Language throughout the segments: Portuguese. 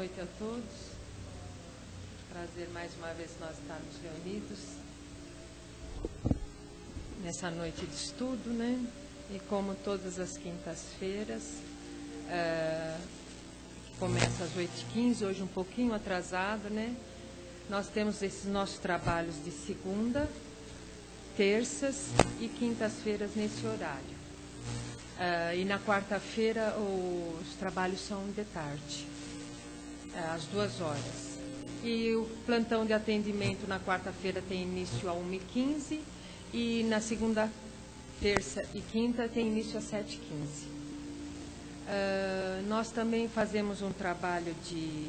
noite a todos. Prazer mais uma vez nós estarmos reunidos nessa noite de estudo, né? E como todas as quintas-feiras, que começa às 8h15, hoje um pouquinho atrasado, né? Nós temos esses nossos trabalhos de segunda, terças e quintas-feiras nesse horário. E na quarta-feira os trabalhos são de tarde, às 2h. E o plantão de atendimento na quarta-feira tem início às 1h15 e na segunda, terça e quinta tem início às 7h15. Nós também fazemos um trabalho de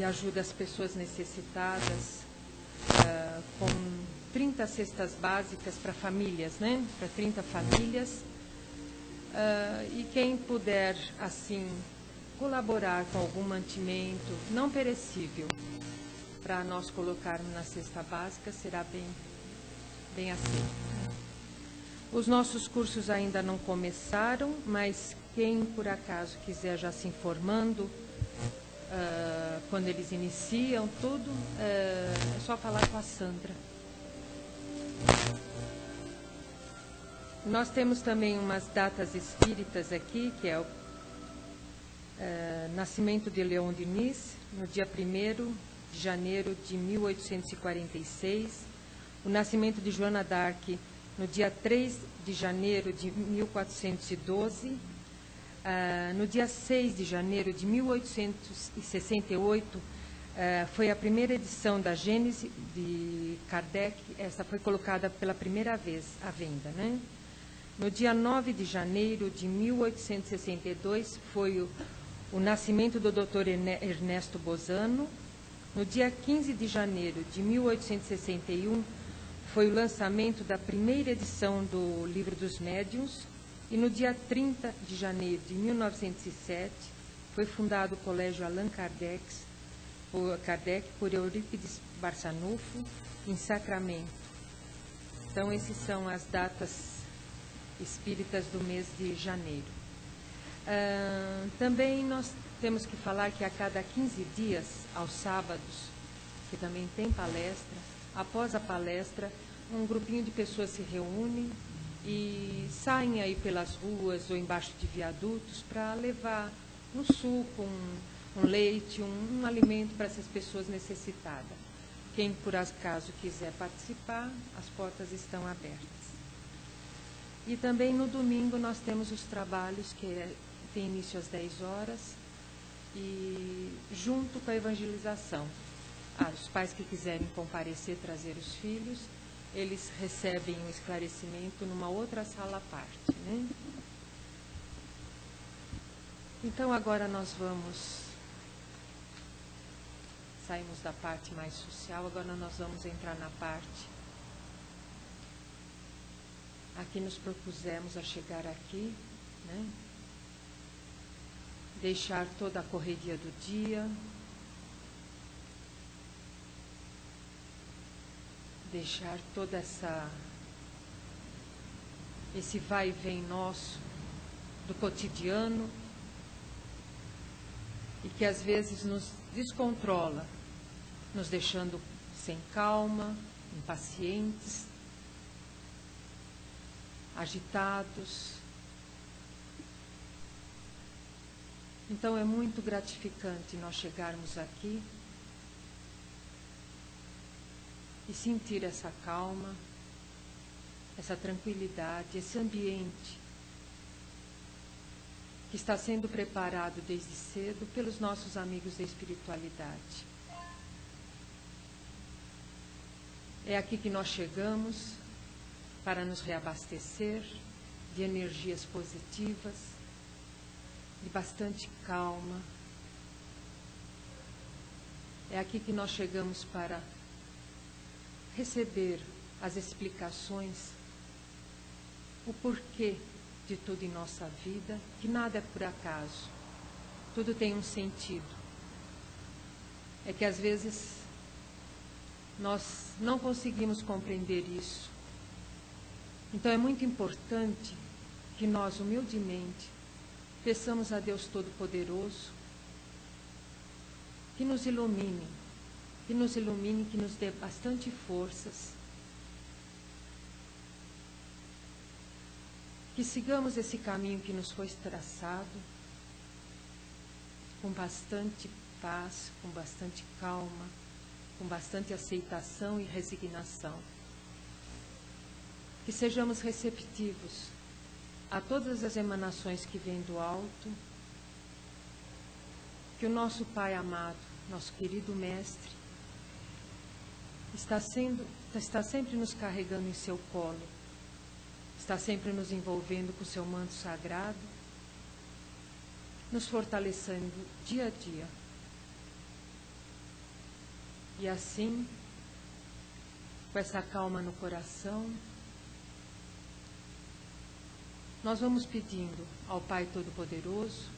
ajuda às pessoas necessitadas, com 30 cestas básicas para famílias, né? Para 30 famílias. E quem puder, assim, colaborar com algum mantimento não perecível para nós colocarmos na cesta básica, será bem aceito. Os nossos cursos ainda não começaram, mas quem por acaso quiser já se informando, quando eles iniciam tudo, é só falar com a Sandra. Nós temos também umas datas espíritas aqui, que é o nascimento de Leon Denis, no dia 1º de janeiro de 1846, o nascimento de Joana d'Arc, no dia 3 de janeiro de 1412, no dia 6 de janeiro de 1868, foi a primeira edição da Gênese de Kardec, essa foi colocada pela primeira vez à venda, né? No dia 9 de janeiro de 1862, foi o nascimento do Dr. Ernesto Bozano. No dia 15 de janeiro de 1861, foi o lançamento da primeira edição do Livro dos Médiuns. E no dia 30 de janeiro de 1907, foi fundado o Colégio Allan Kardec por Eurípides Barçanufo, em Sacramento. Então, essas são as datas espíritas do mês de janeiro. Também nós temos que falar que a cada 15 dias, aos sábados, que também tem palestra, após a palestra, um grupinho de pessoas se reúne e saem aí pelas ruas ou embaixo de viadutos para levar um suco, um leite, um alimento para essas pessoas necessitadas. Quem por acaso quiser participar, as portas estão abertas. E também no domingo nós temos os trabalhos que tem início às 10h e junto com a evangelização. Os pais que quiserem comparecer, trazer os filhos, eles recebem um esclarecimento numa outra sala à parte, né? Então agora nós saímos da parte mais social, agora nós vamos entrar na parte. Aqui nos propusemos a chegar aqui, né? Deixar toda a correria do dia, deixar toda esse vai e vem nosso do cotidiano e que às vezes nos descontrola, nos deixando sem calma, impacientes, agitados. Então é muito gratificante nós chegarmos aqui e sentir essa calma, essa tranquilidade, esse ambiente que está sendo preparado desde cedo pelos nossos amigos da espiritualidade. É aqui que nós chegamos para nos reabastecer de energias positivas, de bastante calma. É aqui que nós chegamos para receber as explicações, o porquê de tudo em nossa vida, que nada é por acaso, tudo tem um sentido. É que às vezes nós não conseguimos compreender isso. Então é muito importante que nós, humildemente, peçamos a Deus Todo-Poderoso que nos ilumine, que nos ilumine, que nos dê bastante forças, que sigamos esse caminho que nos foi traçado, com bastante paz, com bastante calma, com bastante aceitação e resignação. Que sejamos receptivos a todas as emanações que vêm do alto, que o nosso Pai amado, nosso querido Mestre, está sempre nos carregando em seu colo, está sempre nos envolvendo com seu manto sagrado, nos fortalecendo dia a dia. E assim, com essa calma no coração, nós vamos pedindo ao Pai Todo-Poderoso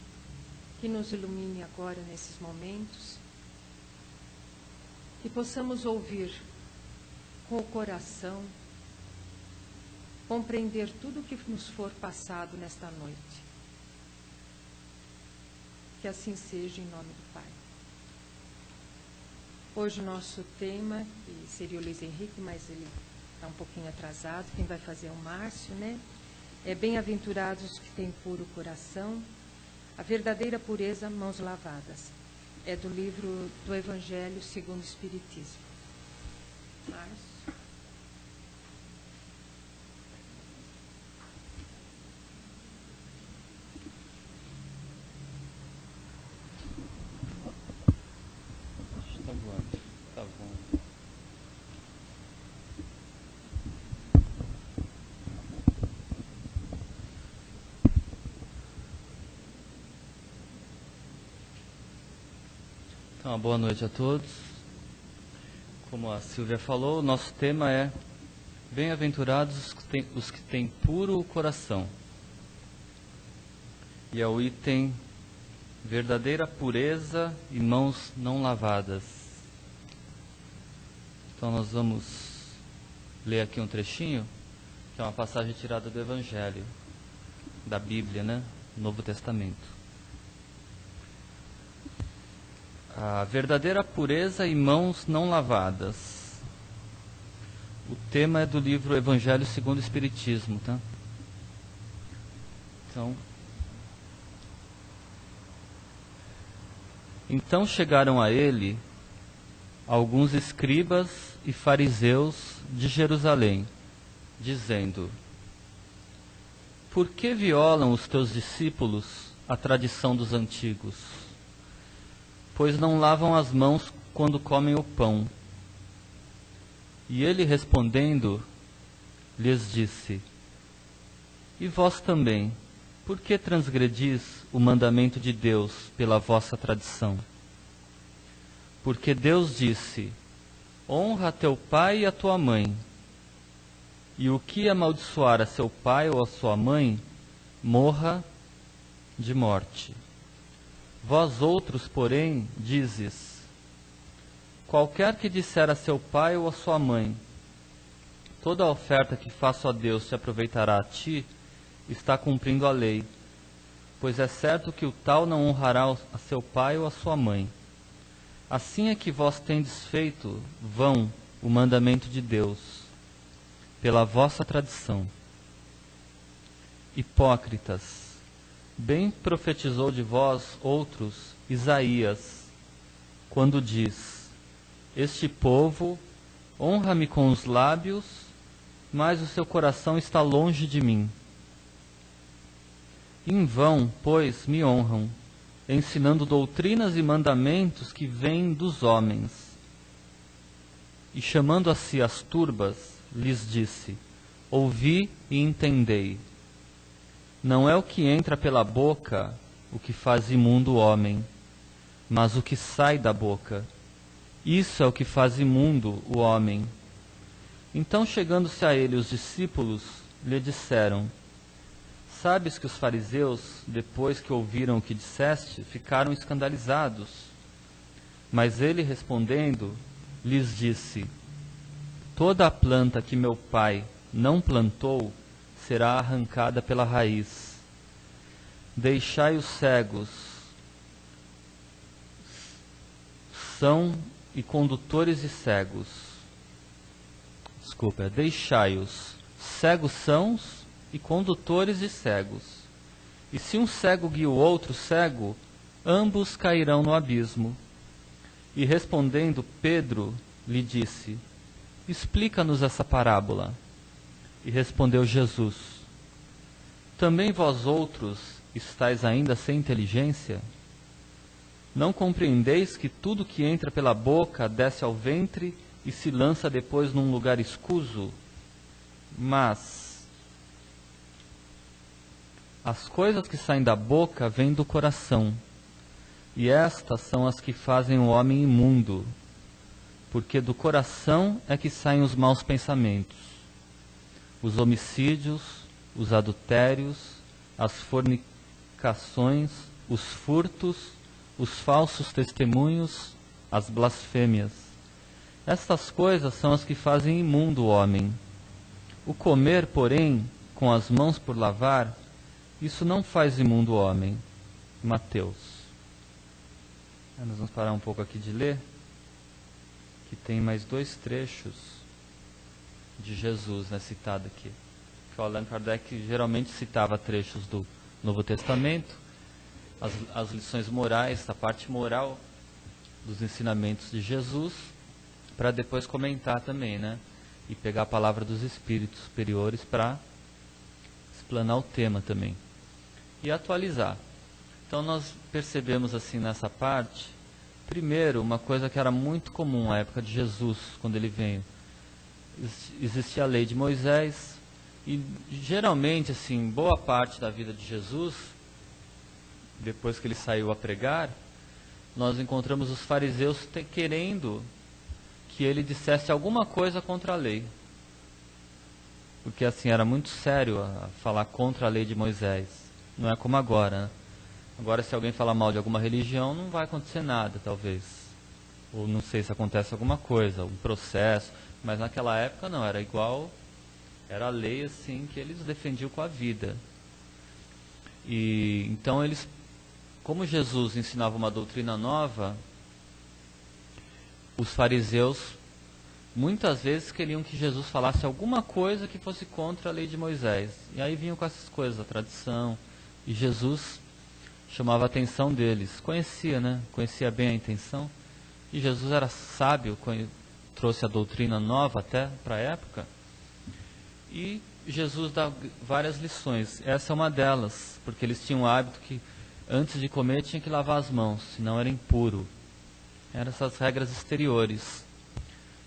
que nos ilumine agora nesses momentos, que possamos ouvir com o coração, compreender tudo o que nos for passado nesta noite. Que assim seja em nome do Pai. Hoje o nosso tema, que seria o Luiz Henrique, mas ele está um pouquinho atrasado, quem vai fazer é o Márcio, né? É bem-aventurados os que têm puro coração, a verdadeira pureza, mãos lavadas. É do livro do Evangelho segundo o Espiritismo. Márcio. Tá voando. Tá bom. Então, uma boa noite a todos. Como a Silvia falou, o nosso tema é Bem-aventurados os que têm puro coração. E é o item verdadeira pureza e mãos não lavadas. Então nós vamos ler aqui um trechinho, que é uma passagem tirada do Evangelho, da Bíblia, né? Novo Testamento. A verdadeira pureza e mãos não lavadas. O tema é do livro Evangelho segundo o Espiritismo, tá? Então chegaram a ele alguns escribas e fariseus de Jerusalém, dizendo: Por que violam os teus discípulos a tradição dos antigos? Pois não lavam as mãos quando comem o pão. E ele respondendo, lhes disse: E vós também, por que transgredis o mandamento de Deus pela vossa tradição? Porque Deus disse: Honra a teu pai e a tua mãe. E o que amaldiçoar a seu pai ou a sua mãe, morra de morte. Vós outros, porém, dizes: Qualquer que disser a seu pai ou a sua mãe, toda a oferta que faço a Deus te aproveitará a ti, está cumprindo a lei, pois é certo que o tal não honrará a seu pai ou a sua mãe. Assim é que vós tendes feito vão o mandamento de Deus, pela vossa tradição. Hipócritas, bem profetizou de vós outros Isaías, quando diz: Este povo honra-me com os lábios, mas o seu coração está longe de mim. Em vão, pois, me honram, ensinando doutrinas e mandamentos que vêm dos homens. E chamando a si as turbas, lhes disse: Ouvi e entendei. Não é o que entra pela boca o que faz imundo o homem, mas o que sai da boca. Isso é o que faz imundo o homem. Então, chegando-se a ele os discípulos, lhe disseram: Sabes que os fariseus, depois que ouviram o que disseste, ficaram escandalizados. Mas ele, respondendo, lhes disse: Toda a planta que meu pai não plantou será arrancada pela raiz. Deixai os cegos são e condutores e cegos. Desculpa, deixai-os. Cegos são e condutores e cegos. E se um cego guia o outro cego, ambos cairão no abismo. E respondendo, Pedro lhe disse: explica-nos essa parábola. E respondeu Jesus: também vós outros estáis ainda sem inteligência? Não compreendeis que tudo que entra pela boca desce ao ventre e se lança depois num lugar escuso? Mas as coisas que saem da boca vêm do coração, e estas são as que fazem o homem imundo, porque do coração é que saem os maus pensamentos, os homicídios, os adultérios, as fornicações, os furtos, os falsos testemunhos, as blasfêmias. Estas coisas são as que fazem imundo o homem. O comer, porém, com as mãos por lavar, isso não faz imundo o homem. Mateus. Nós vamos parar um pouco aqui de ler, que tem mais 2 trechos de Jesus, né, citado aqui. Que o Allan Kardec geralmente citava trechos do Novo Testamento, as lições morais, a parte moral dos ensinamentos de Jesus, para depois comentar também, né? E pegar a palavra dos espíritos superiores para explanar o tema também. E atualizar. Então nós percebemos assim nessa parte, primeiro, uma coisa que era muito comum na época de Jesus, quando ele veio. Existia a lei de Moisés, e geralmente, assim, boa parte da vida de Jesus, depois que ele saiu a pregar, nós encontramos os fariseus querendo que ele dissesse alguma coisa contra a lei. Porque assim, era muito sério falar contra a lei de Moisés. Não é como agora, né? Agora, se alguém falar mal de alguma religião, não vai acontecer nada, talvez. Ou não sei se acontece alguma coisa, um processo. Mas naquela época não, era igual, era a lei assim que eles defendiam com a vida. E então eles, como Jesus ensinava uma doutrina nova, os fariseus muitas vezes queriam que Jesus falasse alguma coisa que fosse contra a lei de Moisés. E aí vinham com essas coisas, a tradição. E Jesus chamava a atenção deles. Conhecia, né? Conhecia bem a intenção. E Jesus era sábio, trouxe a doutrina nova até para a época. E Jesus dá várias lições. Essa é uma delas, porque eles tinham o hábito que antes de comer tinha que lavar as mãos, senão era impuro. Eram essas regras exteriores.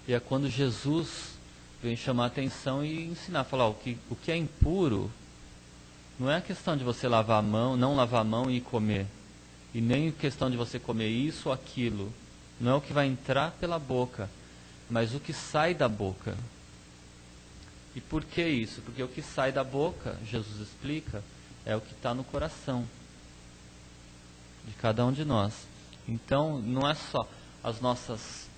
E é quando Jesus vem chamar a atenção e ensinar, falar o que é impuro não é a questão de você lavar a mão, não lavar a mão e comer. E nem a questão de você comer isso ou aquilo. Não é o que vai entrar pela boca, mas o que sai da boca. E por que isso? Porque o que sai da boca, Jesus explica, é o que está no coração de cada um de nós. Então, não é só as nossas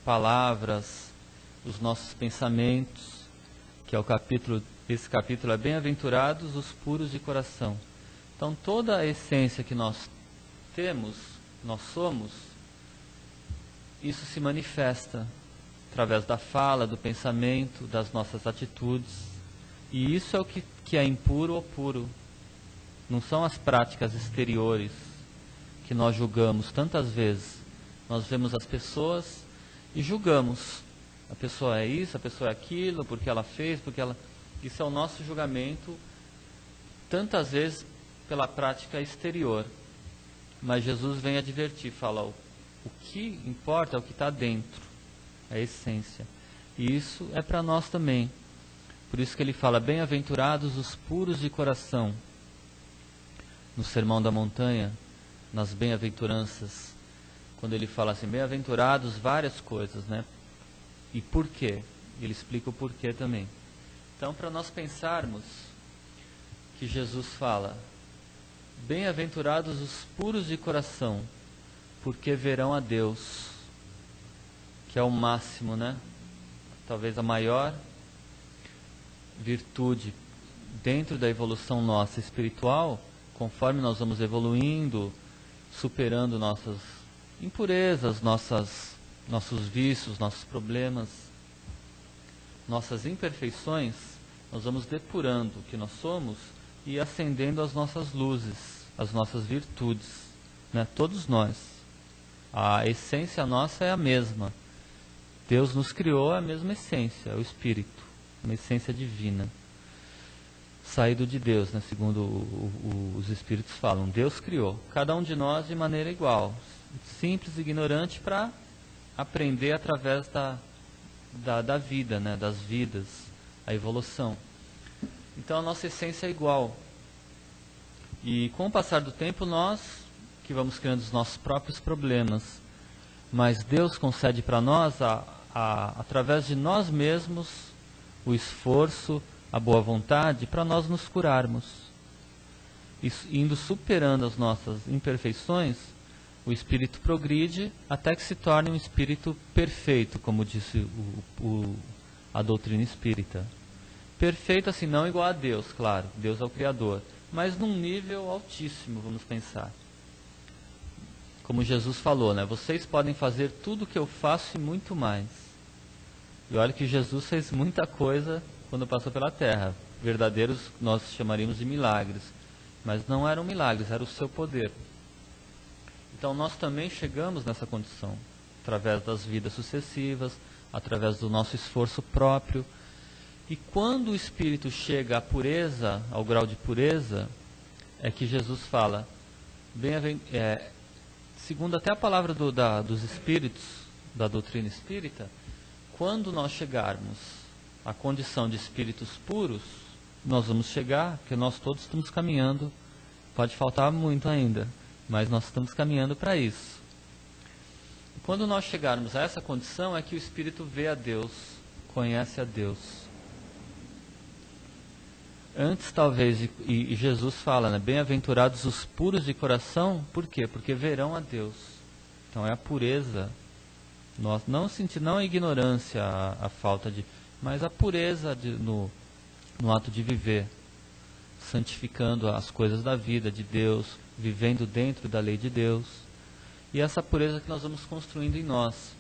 palavras, os nossos pensamentos, que é o capítulo, esse capítulo é bem-aventurados os puros de coração. Então, toda a essência que nós temos, nós somos, isso se manifesta através da fala, do pensamento, das nossas atitudes. E isso é o que é impuro ou puro. Não são as práticas exteriores que nós julgamos tantas vezes. Nós vemos as pessoas e julgamos. A pessoa é isso, a pessoa é aquilo, porque ela fez, porque ela... Isso é o nosso julgamento, tantas vezes pela prática exterior. Mas Jesus vem advertir, fala, o que importa é o que está dentro, a essência. E isso é para nós também. Por isso que ele fala, bem-aventurados os puros de coração. No Sermão da Montanha, nas bem-aventuranças, quando ele fala assim, bem-aventurados várias coisas, né? E por quê? Ele explica o porquê também. Então, para nós pensarmos que Jesus fala, bem-aventurados os puros de coração, porque verão a Deus, que é o máximo, né? Talvez a maior virtude dentro da evolução nossa espiritual, conforme nós vamos evoluindo, superando nossas impurezas, nossos vícios, nossos problemas, nossas imperfeições, nós vamos depurando o que nós somos e acendendo as nossas luzes, as nossas virtudes, né? Todos nós. A essência nossa é a mesma. Deus nos criou a mesma essência, o Espírito, uma essência divina, saído de Deus, né? Segundo os Espíritos falam. Deus criou cada um de nós de maneira igual, simples e ignorante, para aprender através da vida, né? Das vidas, a evolução. Então a nossa essência é igual. E com o passar do tempo nós que vamos criando os nossos próprios problemas. Mas Deus concede para nós, através de nós mesmos, o esforço, a boa vontade, para nós nos curarmos. Indo superando as nossas imperfeições, o espírito progride até que se torne um espírito perfeito, como disse a doutrina espírita. Perfeito assim, não igual a Deus, claro, Deus é o Criador, mas num nível altíssimo, vamos pensar. Como Jesus falou, né? Vocês podem fazer tudo o que eu faço e muito mais. E olha que Jesus fez muita coisa quando passou pela terra. Verdadeiros nós chamaríamos de milagres. Mas não eram milagres, era o seu poder. Então nós também chegamos nessa condição, através das vidas sucessivas, através do nosso esforço próprio. E quando o espírito chega à pureza, ao grau de pureza, é que Jesus fala, segundo até a palavra dos espíritos, da doutrina espírita, quando nós chegarmos à condição de espíritos puros, nós vamos chegar, porque nós todos estamos caminhando, pode faltar muito ainda, mas nós estamos caminhando para isso. E quando nós chegarmos a essa condição, é que o espírito vê a Deus, conhece a Deus. Antes, talvez, e Jesus fala, né? Bem-aventurados os puros de coração, por quê? Porque verão a Deus. Então é a pureza, não a ignorância, a falta de, mas a pureza no ato de viver, santificando as coisas da vida, de Deus, vivendo dentro da lei de Deus. E essa pureza que nós vamos construindo em nós.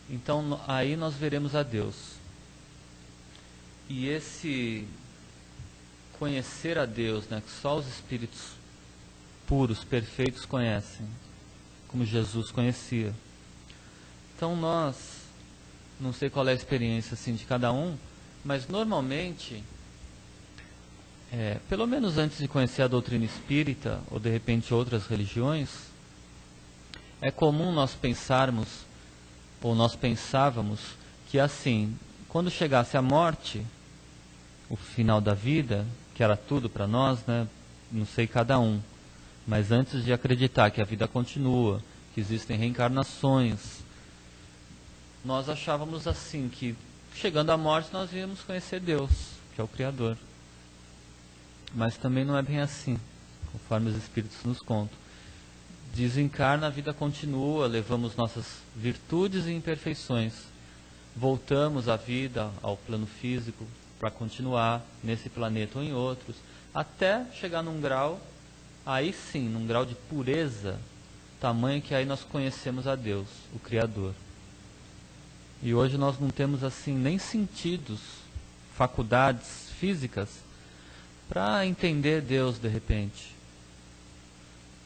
Então aí nós veremos a Deus. E esse conhecer a Deus, né, que só os espíritos puros, perfeitos conhecem, como Jesus conhecia. Então nós, não sei qual é a experiência assim de cada um, mas normalmente, pelo menos antes de conhecer a doutrina espírita, ou de repente outras religiões, é comum nós pensarmos, ou nós pensávamos, que assim, quando chegasse a morte, o final da vida, que era tudo para nós, né? Não sei cada um, mas antes de acreditar que a vida continua, que existem reencarnações, nós achávamos assim, que chegando à morte nós íamos conhecer Deus, que é o Criador. Mas também não é bem assim, conforme os Espíritos nos contam. Desencarna, a vida continua, levamos nossas virtudes e imperfeições, voltamos à vida, ao plano físico, para continuar nesse planeta ou em outros, até chegar num grau, aí sim, num grau de pureza, tamanho que aí nós conhecemos a Deus, o Criador. E hoje nós não temos assim nem sentidos, faculdades físicas, para entender Deus de repente.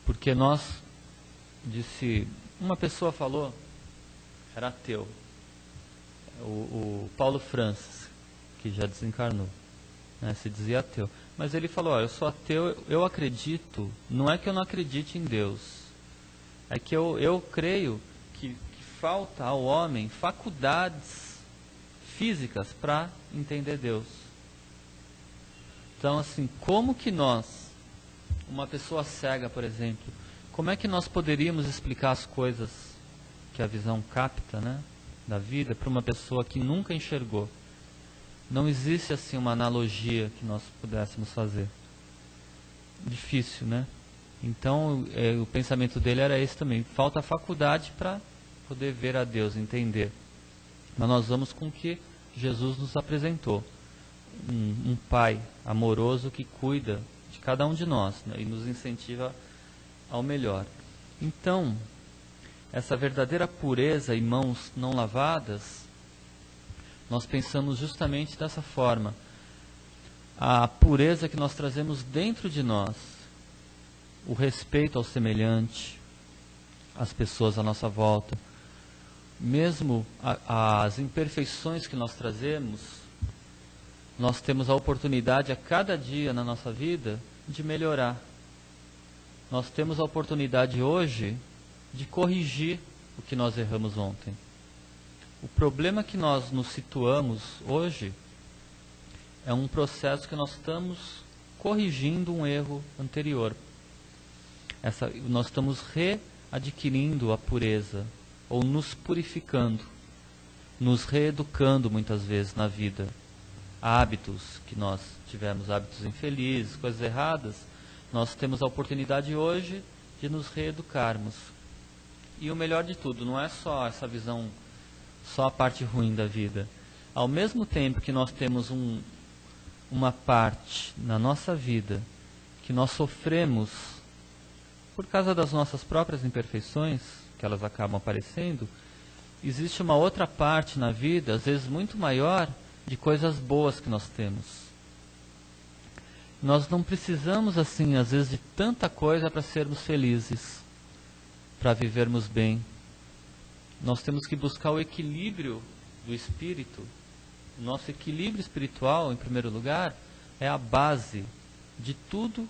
Porque uma pessoa falou, era ateu, o Paulo Francis, que já desencarnou, né, se dizia ateu. Mas ele falou, eu sou ateu, eu acredito, não é que eu não acredite em Deus, é que eu creio que falta ao homem faculdades físicas para entender Deus. Então, assim, como que nós, uma pessoa cega, por exemplo, como é que nós poderíamos explicar as coisas que a visão capta, né, da vida, para uma pessoa que nunca enxergou? Não existe assim uma analogia que nós pudéssemos fazer. Difícil, né? Então, o pensamento dele era esse também. Falta a faculdade para poder ver a Deus, entender. Mas nós vamos com o que Jesus nos apresentou. Um pai amoroso que cuida de cada um de nós, né, e nos incentiva ao melhor. Então, essa verdadeira pureza e mãos não lavadas, nós pensamos justamente dessa forma. A pureza que nós trazemos dentro de nós, o respeito ao semelhante, às pessoas à nossa volta, mesmo as imperfeições que nós trazemos, nós temos a oportunidade a cada dia na nossa vida de melhorar. Nós temos a oportunidade hoje de corrigir o que nós erramos ontem. O problema que nós nos situamos hoje é um processo que nós estamos corrigindo um erro anterior. Nós estamos readquirindo a pureza, ou nos purificando, nos reeducando muitas vezes na vida. Hábitos que nós tivemos, hábitos infelizes, coisas erradas, nós temos a oportunidade hoje de nos reeducarmos. E o melhor de tudo, não é só essa visão, só a parte ruim da vida. Ao mesmo tempo que nós temos uma parte na nossa vida que nós sofremos por causa das nossas próprias imperfeições, que elas acabam aparecendo, existe uma outra parte na vida, às vezes muito maior, de coisas boas que nós temos. Nós não precisamos, assim, às vezes, de tanta coisa para sermos felizes, para vivermos bem. Nós temos que buscar o equilíbrio do espírito. O nosso equilíbrio espiritual, em primeiro lugar, é a base de tudo.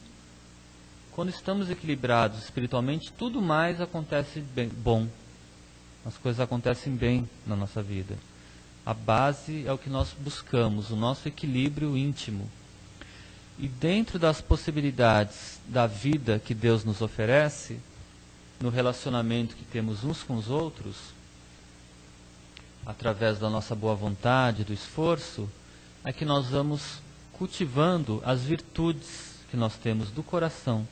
Quando estamos equilibrados espiritualmente, tudo mais acontece bom. As coisas acontecem bem na nossa vida. A base é o que nós buscamos, o nosso equilíbrio íntimo. E dentro das possibilidades da vida que Deus nos oferece, no relacionamento que temos uns com os outros, através da nossa boa vontade, do esforço, é que nós vamos cultivando as virtudes que nós temos do coração,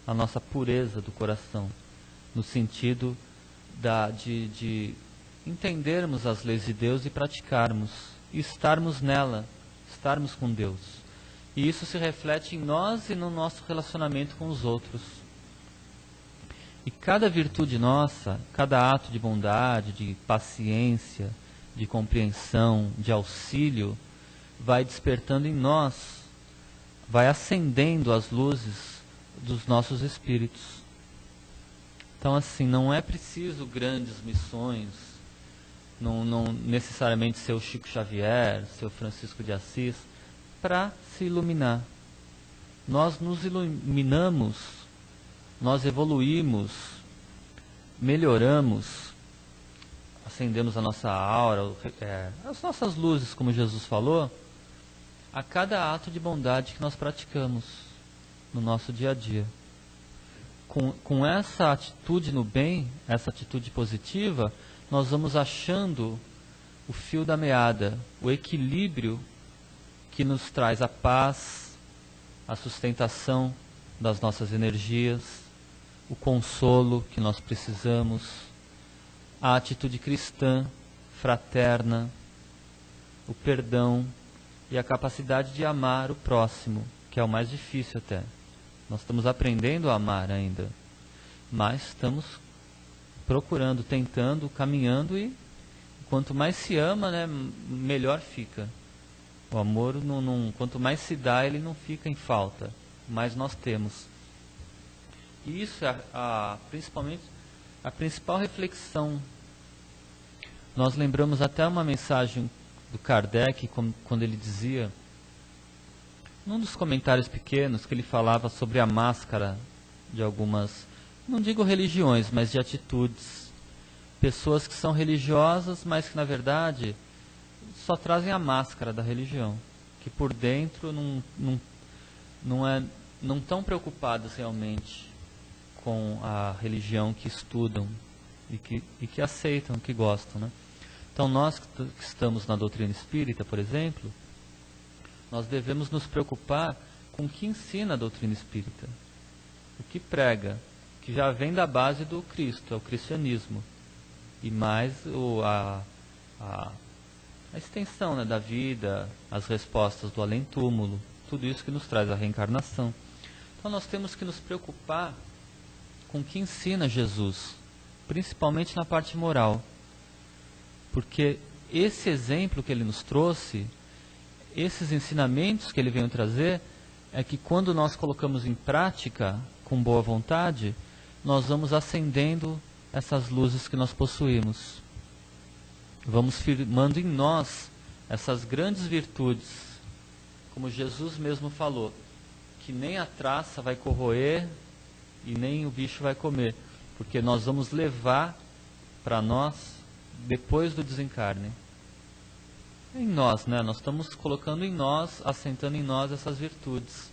a nossa pureza do coração, no sentido de entendermos as leis de Deus e praticarmos, e estarmos nela, estarmos com Deus. E isso se reflete em nós e no nosso relacionamento com os outros. E cada virtude nossa, cada ato de bondade, de paciência, de compreensão, de auxílio, vai despertando em nós, vai acendendo as luzes dos nossos espíritos. Então, assim, não é preciso grandes missões, não necessariamente ser o Chico Xavier, ser o Francisco de Assis, para se iluminar. Nós nos iluminamos, nós evoluímos, melhoramos, acendemos a nossa aura, as nossas luzes, como Jesus falou, a cada ato de bondade que nós praticamos no nosso dia a dia. Com essa atitude no bem, essa atitude positiva, nós vamos achando o fio da meada, o equilíbrio que nos traz a paz, a sustentação das nossas energias, o consolo que nós precisamos, a atitude cristã, fraterna, o perdão e a capacidade de amar o próximo, que é o mais difícil até. Nós estamos aprendendo a amar ainda, mas estamos procurando, tentando, caminhando, e quanto mais se ama, né, melhor fica. O amor, quanto mais se dá, ele não fica em falta, mais nós temos. E isso é principalmente a principal reflexão. Nós lembramos até uma mensagem do Kardec, quando ele dizia, num dos comentários pequenos, que ele falava sobre a máscara de algumas, não digo religiões, mas de atitudes. Pessoas que são religiosas, mas que na verdade só trazem a máscara da religião, que por dentro não estão preocupadas realmente com a religião que estudam e que aceitam, que gostam, né? Então nós que estamos na doutrina espírita, por exemplo, nós devemos nos preocupar com o que ensina a doutrina espírita, o que prega, que já vem da base do Cristo, é o cristianismo, e mais a extensão, né, da vida, as respostas do além-túmulo, tudo isso que nos traz a reencarnação. Então nós temos que nos preocupar com o que ensina Jesus, principalmente na parte moral. Porque esse exemplo que ele nos trouxe, esses ensinamentos que ele veio trazer, é que quando nós colocamos em prática com boa vontade, nós vamos acendendo essas luzes que nós possuímos. Vamos firmando em nós essas grandes virtudes, como Jesus mesmo falou, que nem a traça vai corroer e nem o bicho vai comer, porque nós vamos levar para nós depois do desencarne. Em nós, né? Nós estamos colocando em nós, assentando em nós essas virtudes,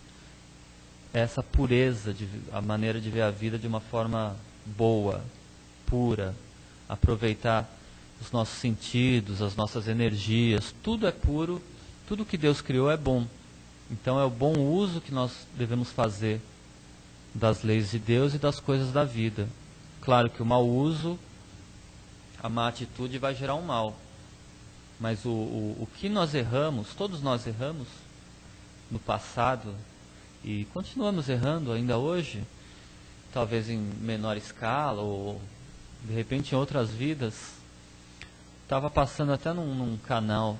essa pureza, a maneira de ver a vida de uma forma boa, pura, aproveitar os nossos sentidos, as nossas energias, tudo é puro, tudo que Deus criou é bom. Então é o bom uso que nós devemos fazer das leis de Deus e das coisas da vida. Claro que o mau uso, a má atitude vai gerar um mal. Mas o que nós erramos, todos nós erramos no passado e continuamos errando ainda hoje, talvez em menor escala ou de repente em outras vidas. Estava passando até num canal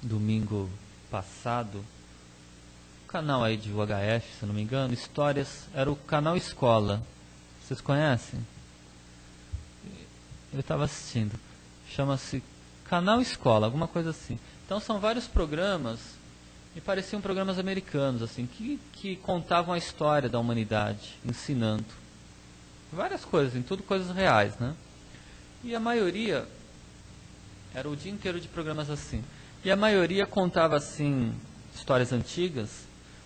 domingo passado, um canal aí de UHF, se não me engano, histórias, era o canal Escola. Vocês conhecem? Eu estava assistindo. Chama-se Canal Escola, alguma coisa assim. Então são vários programas, e pareciam programas americanos, assim, que contavam a história da humanidade, ensinando várias coisas, em tudo coisas reais, né? E a maioria, era o dia inteiro de programas assim, e a maioria contava, assim, histórias antigas,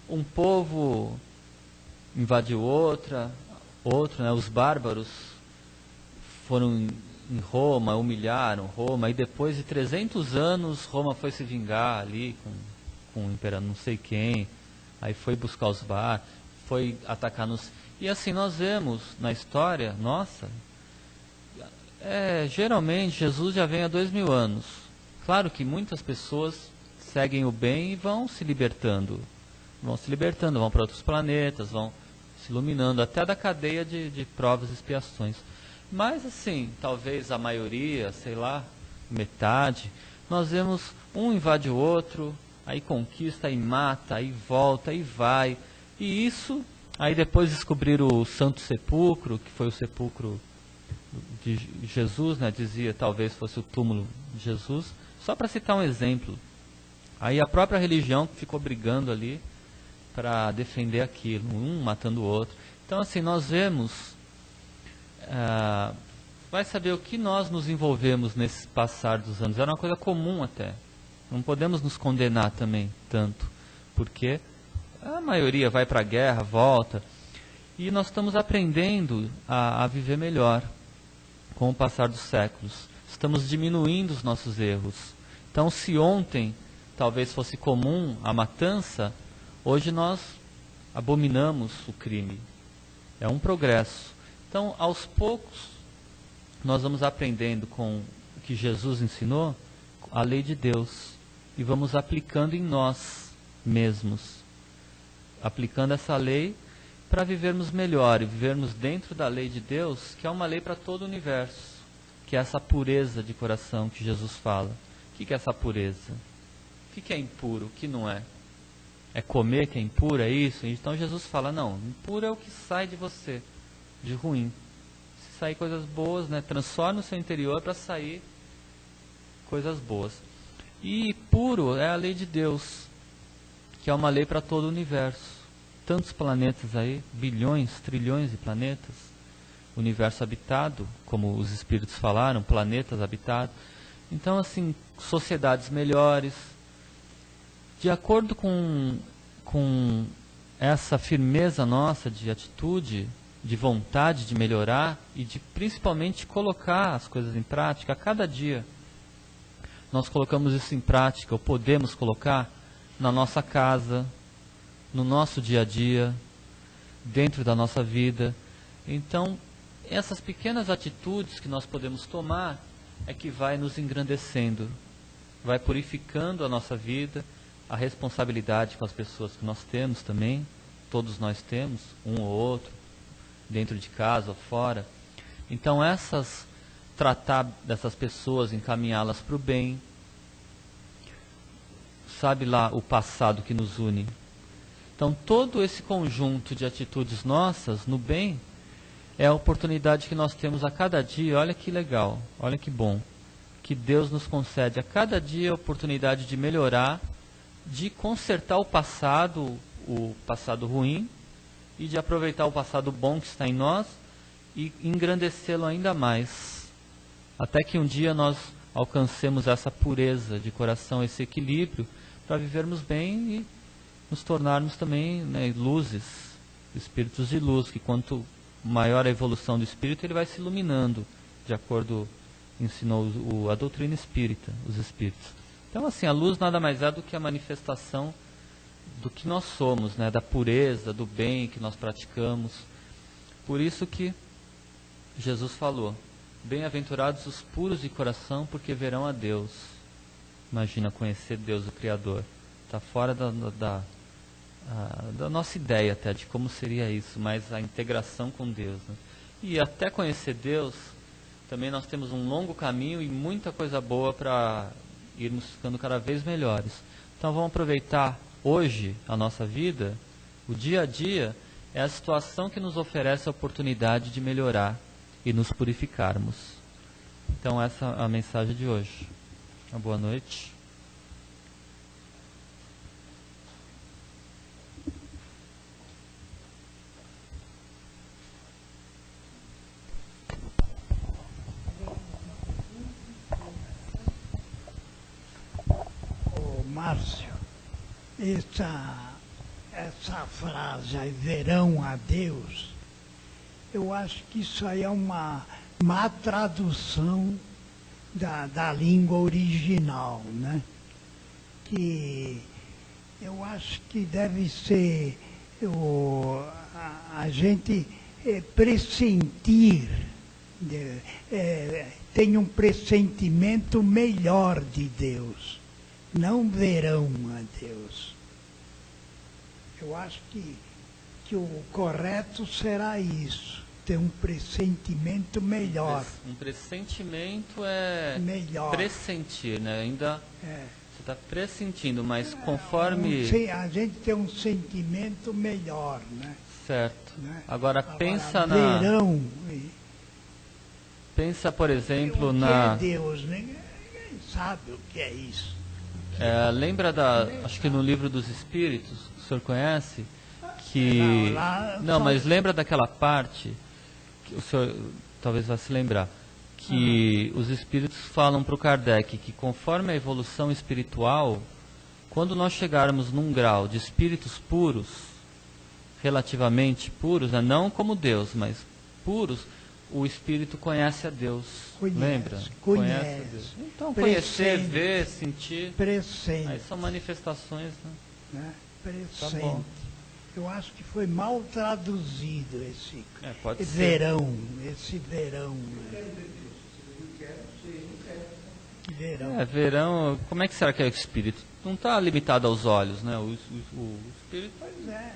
um povo invadiu outro, né? Os bárbaros foram em Roma, humilharam Roma, e depois de 300 anos Roma foi se vingar ali com o imperador não sei quem, aí foi buscar os foi atacar nos... E assim nós vemos na história, nossa, geralmente Jesus já vem há 2000 anos. Claro que muitas pessoas seguem o bem e vão se libertando, vão para outros planetas, vão se iluminando, até da cadeia de provas e expiações. Mas assim, talvez a maioria, sei lá, metade, nós vemos um invade o outro, aí conquista, aí mata, aí volta, aí vai. E isso, aí depois descobriram o Santo Sepulcro, que foi o sepulcro de Jesus, né? Dizia talvez fosse o túmulo de Jesus, só para citar um exemplo. Aí a própria religião ficou brigando ali para defender aquilo, um matando o outro. Então assim, nós vemos... vai saber o que nós nos envolvemos nesse passar dos anos. Era uma coisa comum até. Não podemos nos condenar também tanto, porque a maioria vai para a guerra, volta, e nós estamos aprendendo a viver melhor com o passar dos séculos. Estamos diminuindo os nossos erros. Então, se ontem talvez fosse comum a matança, hoje nós abominamos o crime. É um progresso. Então, aos poucos, nós vamos aprendendo com o que Jesus ensinou, a lei de Deus, e vamos aplicando em nós mesmos. Aplicando essa lei para vivermos melhor e vivermos dentro da lei de Deus, que é uma lei para todo o universo, que é essa pureza de coração que Jesus fala. O que é essa pureza? O que é impuro? O que não é? É comer que é impuro? É isso? Então Jesus fala, não, impuro é o que sai de você, de ruim. Se sair coisas boas, né, transforma o seu interior para sair coisas boas. E puro é a lei de Deus, que é uma lei para todo o universo. Tantos planetas aí, bilhões, trilhões de planetas, universo habitado, como os espíritos falaram, planetas habitados. Então, assim, sociedades melhores. De acordo com essa firmeza nossa de atitude, de vontade de melhorar e de principalmente colocar as coisas em prática a cada dia. Nós colocamos isso em prática, ou podemos colocar na nossa casa, no nosso dia a dia, dentro da nossa vida. Então, essas pequenas atitudes que nós podemos tomar é que vai nos engrandecendo, vai purificando a nossa vida, a responsabilidade com as pessoas que nós temos também, todos nós temos, um ou outro, dentro de casa ou fora. Então tratar dessas pessoas, encaminhá-las para o bem, sabe lá o passado que nos une. Então todo esse conjunto de atitudes nossas no bem é a oportunidade que nós temos a cada dia. Olha que legal, olha que bom, que Deus nos concede a cada dia a oportunidade de melhorar, de consertar o passado ruim, e de aproveitar o passado bom que está em nós e engrandecê-lo ainda mais, até que um dia nós alcancemos essa pureza de coração, esse equilíbrio, para vivermos bem e nos tornarmos também, né, luzes, espíritos de luz, que quanto maior a evolução do espírito, ele vai se iluminando, de acordo com ensinou a doutrina espírita, os espíritos. Então, assim, a luz nada mais é do que a manifestação do que nós somos, né, da pureza, do bem que nós praticamos. Por isso que Jesus falou: bem-aventurados os puros de coração, porque verão a Deus. Imagina conhecer Deus, o Criador. Está fora da nossa ideia até de como seria isso, mas a integração com Deus, né? E até conhecer Deus, também nós temos um longo caminho e muita coisa boa para irmos ficando cada vez melhores. Então vamos aproveitar hoje a nossa vida, o dia a dia, é a situação que nos oferece a oportunidade de melhorar e nos purificarmos. Então essa é a mensagem de hoje. Uma boa noite. Márcio, essa frase aí, verão a Deus, eu acho que isso aí é uma má tradução da língua original, né? Que eu acho que deve ser a gente pressentir, tem um pressentimento melhor de Deus. Não verão a Deus. Eu acho que o correto será isso, ter um pressentimento melhor. Um pressentimento é melhor. Pressentir, né? Ainda você está pressentindo, mas conforme... A gente tem um sentimento melhor, né? Certo. Né? Agora pensa verão, pensa, por exemplo, o que é Deus? Ninguém sabe o que é isso. Lembra acho que no Livro dos Espíritos, o senhor conhece, que... Não, mas lembra daquela parte, que o senhor talvez vá se lembrar, que os Espíritos falam para o Kardec que conforme a evolução espiritual, quando nós chegarmos num grau de espíritos puros, relativamente puros, né, não como Deus, mas puros, o espírito conhece a Deus. Lembra? Conhece a Deus. Então, conhecer, ver, sentir. Presente. Aí são manifestações, né? Presente. Tá bom. Eu acho que foi mal traduzido esse pode verão. ser. Esse verão. Verão. Verão. Como é que será que é o espírito? Não está limitado aos olhos, né? O espírito. Pois é.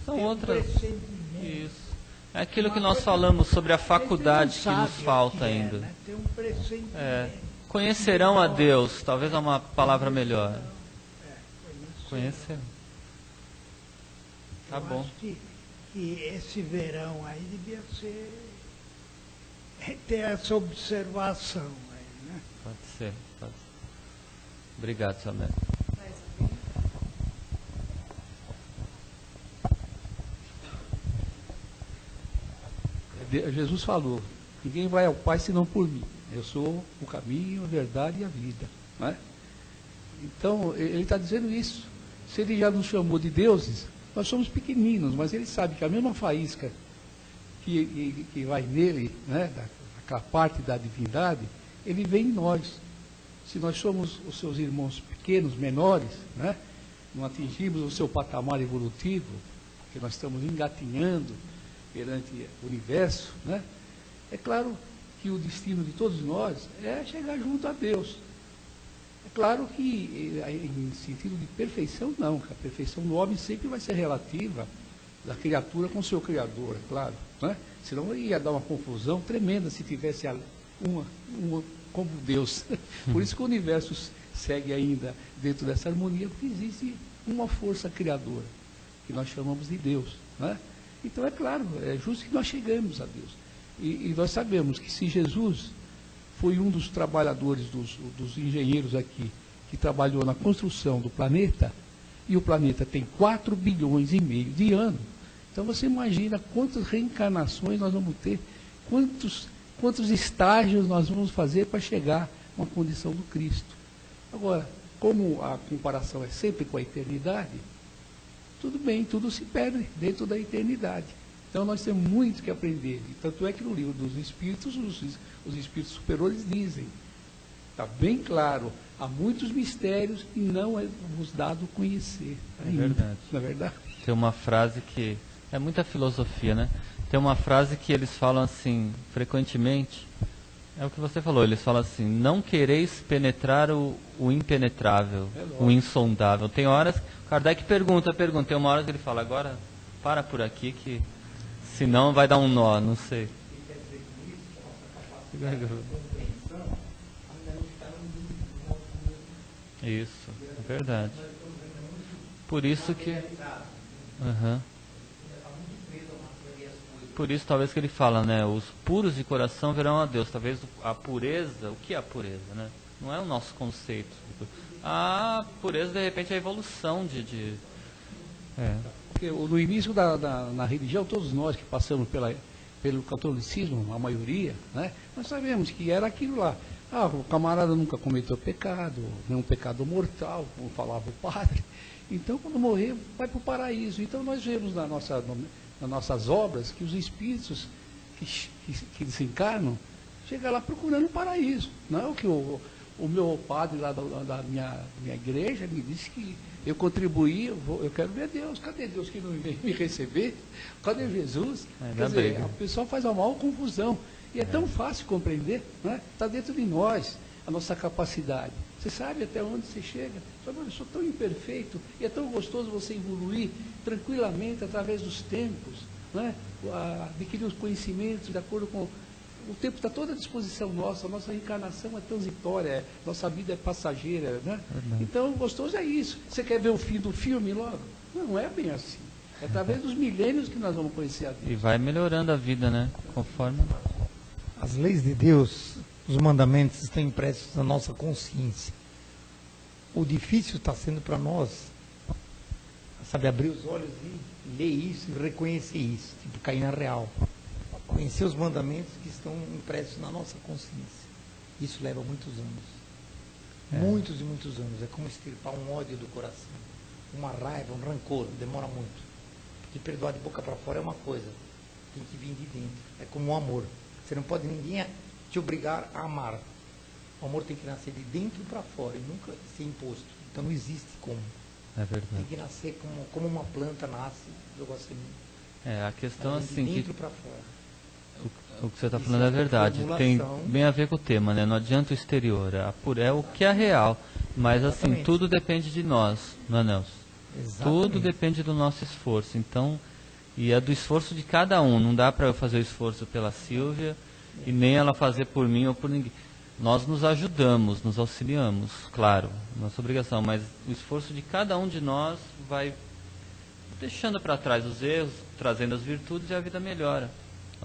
São outras. Isso. É aquilo que nós falamos sobre a faculdade que nos falta ainda. Né? Tem um pressentimento. Conhecerão a Deus, talvez é uma palavra melhor. Conhecerão. Tá bom. Acho que esse verão aí devia ter essa observação aí, né? Pode ser. Obrigado, Samuel. Jesus falou: ninguém vai ao Pai senão por mim. Eu sou o caminho, a verdade e a vida. Não é? Então, ele está dizendo isso. Se ele já nos chamou de deuses, nós somos pequeninos, mas ele sabe que a mesma faísca que vai nele, né, daquela parte da divindade, ele vem em nós. Se nós somos os seus irmãos pequenos, menores, né, não atingimos o seu patamar evolutivo, porque nós estamos engatinhando perante o universo, né? É claro que o destino de todos nós é chegar junto a Deus. É claro que em sentido de perfeição não, que a perfeição do homem sempre vai ser relativa da criatura com o seu Criador, é claro. Né? Senão ia dar uma confusão tremenda se tivesse uma como Deus. Por isso que o universo segue ainda dentro dessa harmonia, porque existe uma força criadora, que nós chamamos de Deus. Né? Então, é claro, é justo que nós chegamos a Deus. E nós sabemos que se Jesus foi um dos trabalhadores, dos engenheiros aqui, que trabalhou na construção do planeta, e o planeta tem 4,5 bilhões de anos. Então você imagina quantas reencarnações nós vamos ter, quantos estágios nós vamos fazer para chegar a uma condição do Cristo. Agora, como a comparação é sempre com a eternidade, tudo bem, tudo se perde dentro da eternidade. Então nós temos muito que aprender. E tanto é que no livro dos Espíritos, os Espíritos superiores dizem, está bem claro, há muitos mistérios e não é vos dado conhecer. É verdade. Não é verdade? Tem uma frase que é muita filosofia, né? Tem uma frase que eles falam assim, frequentemente, é o que você falou, eles falam assim, não quereis penetrar o impenetrável, o insondável. Tem horas, Kardec pergunta, tem uma hora que ele fala, agora para por aqui que senão vai dar um nó, não sei. Isso, é verdade. Por isso que... Por isso talvez que ele fala, né? Os puros de coração verão a Deus. Talvez a pureza, o que é a pureza, né? Não é o nosso conceito. A pureza, de repente, é a evolução Porque no início na religião, todos nós que passamos pelo catolicismo, a maioria, né? Nós sabemos que era aquilo lá. O camarada nunca cometeu pecado, nenhum pecado mortal, como falava o padre. Então, quando morrer, vai para o paraíso. Então, nós vemos nas nossas obras que os espíritos que desencarnam chegam lá procurando o paraíso. Não é o que o meu padre lá da minha igreja me disse que eu contribuí, eu quero ver Deus. Cadê Deus que não vem me receber? Cadê Jesus? Quer dizer, o pessoal faz uma maior confusão. E é tão fácil compreender, né? Está dentro de nós, a nossa capacidade. Você sabe até onde você chega. Eu sou tão imperfeito e é tão gostoso você evoluir tranquilamente através dos tempos, né? Adquirir os conhecimentos de acordo com... O tempo está toda à disposição nossa, a nossa reencarnação é transitória, nossa vida é passageira, né? Então, gostoso é isso. Você quer ver o fim do filme logo? Não é bem assim. É através dos milênios que nós vamos conhecer a Deus. E vai melhorando a vida, né? Conforme... As leis de Deus, os mandamentos estão impressos na nossa consciência. O difícil está sendo para nós, sabe, abrir os olhos e ler isso e reconhecer isso, tipo cair na real. Conhecer os mandamentos que estão impressos na nossa consciência. Isso leva muitos anos. Muitos e muitos anos. É como extirpar um ódio do coração, uma raiva, um rancor, demora muito. Porque perdoar de boca para fora é uma coisa, tem que vir de dentro. É como o amor. Você não pode ninguém te obrigar a amar. O amor tem que nascer de dentro para fora e nunca ser imposto. Então não existe como. É verdade. Tem que nascer como uma planta nasce do semente. A questão assim de dentro que para fora. o que você está falando é verdade. Tem bem a ver com o tema, né? Não adianta o exterior, é o que é real. Mas assim, tudo depende de nós, não é, Nelson? Tudo depende do nosso esforço. Então, e é do esforço de cada um. Não dá para eu fazer o esforço pela Sílvia e nem ela fazer por mim ou por ninguém. Nós nos ajudamos, nos auxiliamos, claro, nossa obrigação, mas o esforço de cada um de nós vai deixando para trás os erros, trazendo as virtudes e a vida melhora.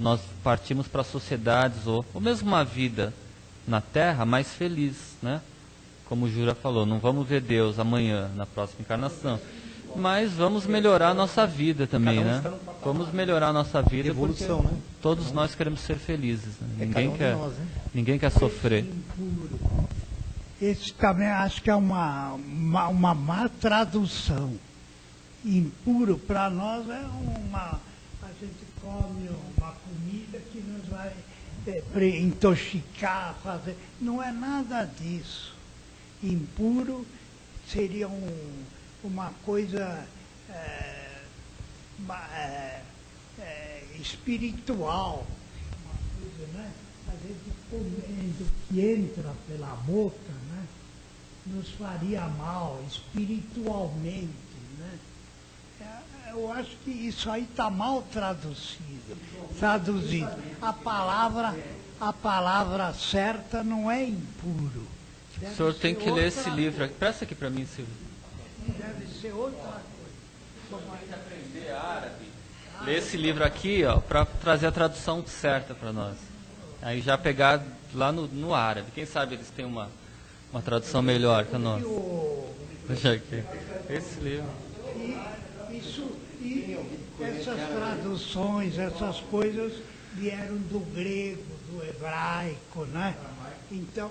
Nós partimos para sociedades ou mesmo uma vida na Terra mais feliz, né? Como o Jura falou, não vamos ver Deus amanhã, na próxima encarnação. Mas vamos melhorar a nossa vida também, né? Vamos melhorar a nossa vida porque todos nós queremos ser felizes. Né? Ninguém quer sofrer. Esse também acho que é uma má tradução. Impuro para nós é a gente come uma comida que nos vai intoxicar, fazer. Não é nada disso. Impuro seria uma coisa espiritual, uma coisa, né? A gente comendo que entra pela boca, né? Nos faria mal espiritualmente, né? eu acho que isso aí está mal traduzido. A palavra certa não é impuro. O senhor tem que ler esse livro aqui. Presta aqui para mim, Silvio. Deve ser outra coisa. Tem que aprender árabe. Ler esse livro aqui, ó, para trazer a tradução certa para nós. Aí já pegar lá no árabe. Quem sabe eles têm uma tradução melhor que a nossa. Deixa aqui. Esse livro. E essas traduções, essas coisas vieram do grego, do hebraico, né? Então,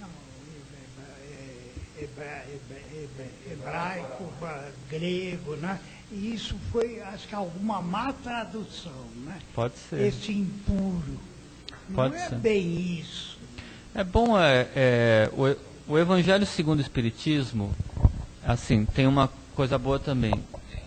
não, hebraico, grego, né? E isso foi, acho que alguma má tradução, né? Pode ser. Esse impuro. Pode não é ser. bem isso. É bom, o Evangelho segundo o Espiritismo, assim, tem uma coisa boa também.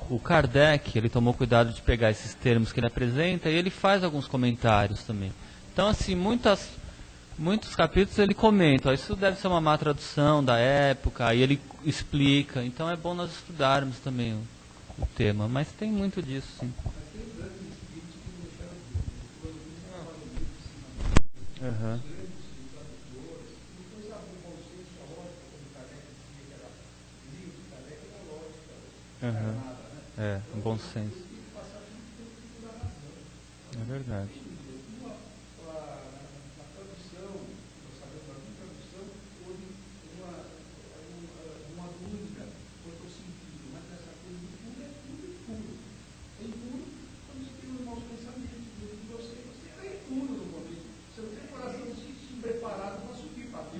O Kardec, ele tomou cuidado de pegar esses termos que ele apresenta e ele faz alguns comentários também. Então, assim, muitos capítulos ele comenta, ó, isso deve ser uma má tradução da época, aí ele explica. Então é bom nós estudarmos também o tema, mas tem muito disso, sim. Uhum. Uhum. É, um bom senso. É verdade.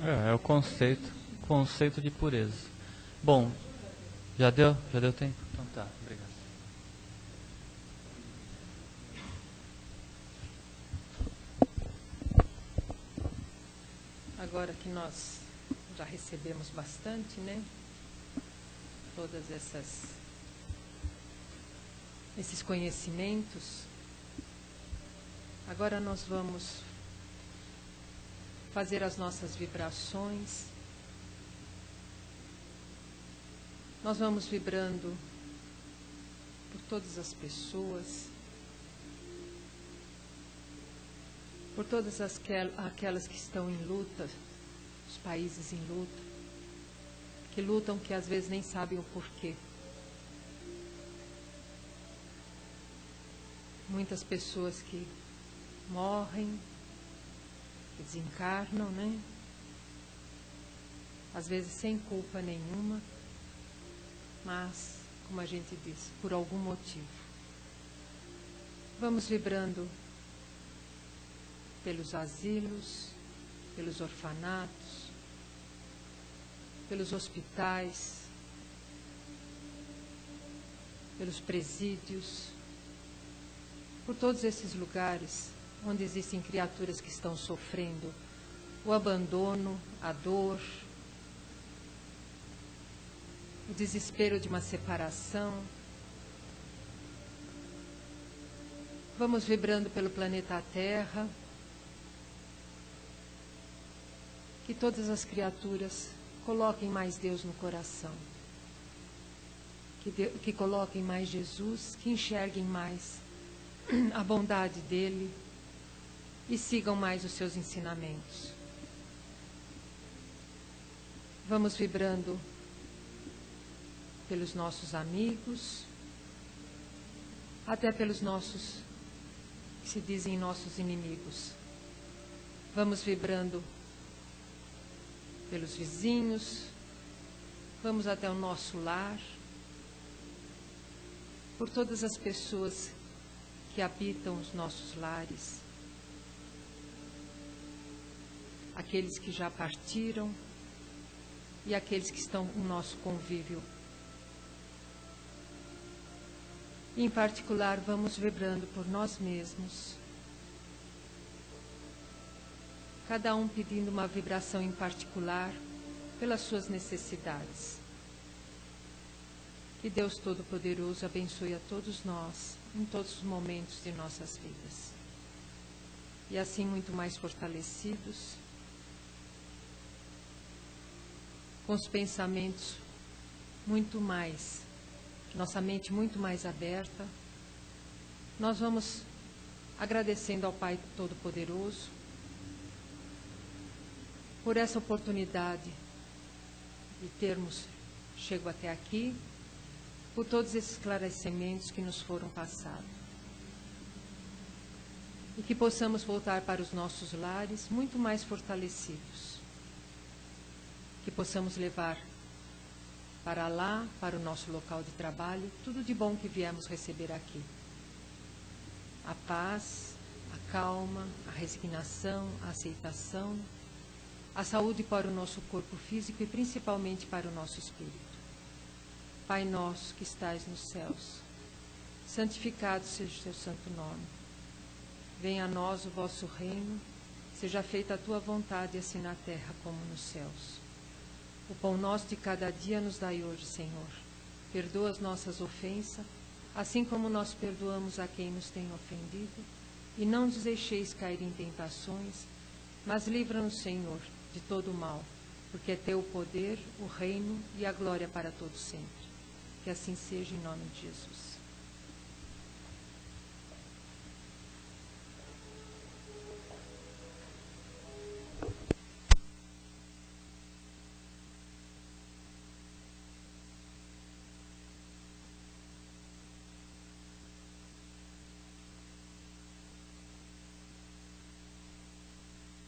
É o conceito de pureza. Bom, já deu tempo? Então tá, obrigado. Agora que nós já recebemos bastante, né? Todas esses conhecimentos. Agora nós vamos fazer as nossas vibrações. Nós vamos vibrando por todas as pessoas, por todas aquelas que estão em luta, os países em luta, que lutam, que às vezes nem sabem o porquê. Muitas pessoas que morrem, que desencarnam, né? Às vezes sem culpa nenhuma, mas, como a gente diz, por algum motivo. Vamos vibrando pelos asilos, pelos orfanatos, pelos hospitais, pelos presídios, por todos esses lugares onde existem criaturas que estão sofrendo o abandono, a dor, o desespero de uma separação. Vamos vibrando pelo planeta Terra, que todas as criaturas coloquem mais Deus no coração, que coloquem mais Jesus, que enxerguem mais a bondade dele e sigam mais os seus ensinamentos. Vamos vibrando pelos nossos amigos, até pelos nossos, que se dizem nossos inimigos. Vamos vibrando pelos vizinhos, vamos até o nosso lar, por todas as pessoas que habitam os nossos lares, aqueles que já partiram e aqueles que estão no nosso convívio. Em particular, vamos vibrando por nós mesmos, cada um pedindo uma vibração em particular pelas suas necessidades. Que Deus Todo-Poderoso abençoe a todos nós, em todos os momentos de nossas vidas. E assim, muito mais fortalecidos, com os pensamentos muito mais nossa mente muito mais aberta, nós vamos agradecendo ao Pai Todo-Poderoso por essa oportunidade de termos chego até aqui, por todos esses esclarecimentos que nos foram passados. E que possamos voltar para os nossos lares muito mais fortalecidos. Que possamos levar para lá, para o nosso local de trabalho, tudo de bom que viemos receber aqui. A paz, a calma, a resignação, a aceitação, a saúde para o nosso corpo físico e principalmente para o nosso espírito. Pai nosso que estais nos céus, santificado seja o teu santo nome. Venha a nós o vosso reino, seja feita a tua vontade, assim na terra como nos céus. O pão nosso de cada dia nos dai hoje, Senhor. Perdoa as nossas ofensas, assim como nós perdoamos a quem nos tem ofendido, e não nos deixeis cair em tentações, mas livra-nos, Senhor, de todo o mal, porque é teu o poder, o reino e a glória para todos sempre. Que assim seja, em nome de Jesus.